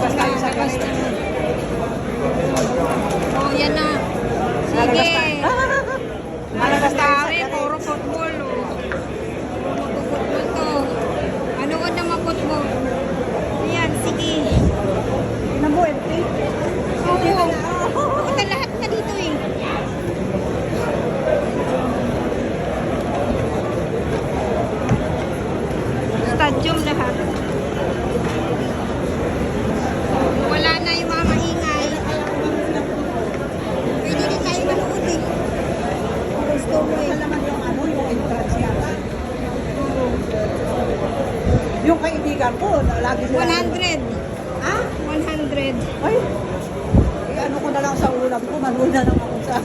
Labas tayo sa labas galit. na. Oh, yan na. Sige. Malagas tayo sa Dami, galit. puro football. Oh. Puro football to. Anood na mga football. Ayan, sige. Tingnan mo, empty. Oo. Ito lahat na dito eh. Stadium lahat. Wala na yung mga maingay. Pwede din tayo manood eh. Gusto mo eh. Wala naman yung ano, yung entrance yata. Yung kaibigan ko, lagi sila. 100. Ha? 100. Ay, ano ko na lang sa ulam ko, manood na lang ako sa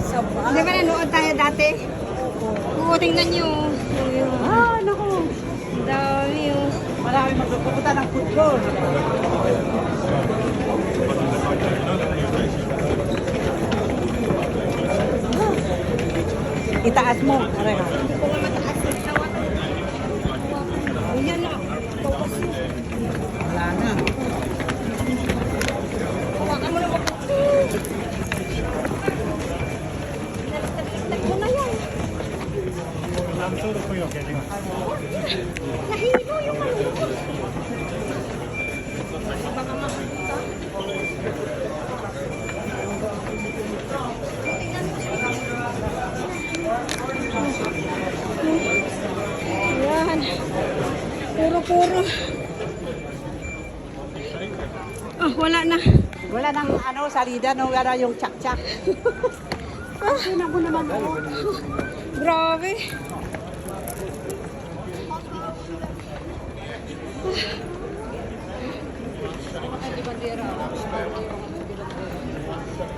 sa bar. Di ba nanood tayo dati? Oo, tingnan nyo. Ah, naku. Ang dami oh. Marami magpupunta ng football. Itaas mo, pareha. Hindi ko nga mataas yung tawat. Ayan na. Focus mo. Wala na. Hawakan mo na mo. Nagtag mo na yan. Nahilo yung ano. Baka makita. Ayan. Puro-puro. Ah, wala na. Wala nang ano, salida, no, wala yung tsak-tsak. Sino mo naman ako? Grabe.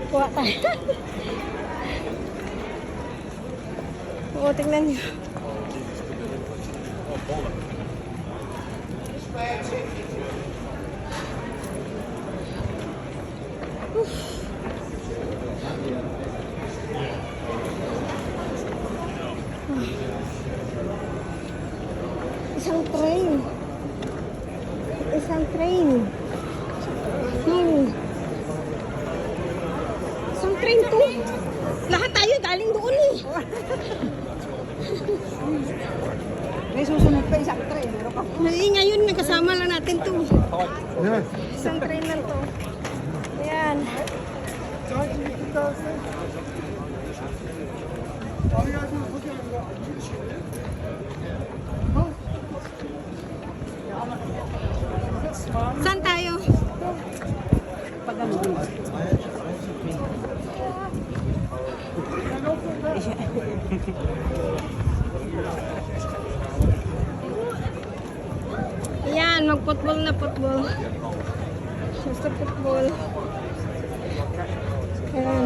Kuha tayo. Oo, tingnan niyo. Isang train. Isang train. Isang train to. Lahat tayo galing doon eh. May susunod pa isang tren. Meron ka. Ay, ngayon nagkasama lang natin to. Isang train lang to. Ayan. Saan tayo? Pag ano. Ayan, mag-football na football. Basta football. Ayan.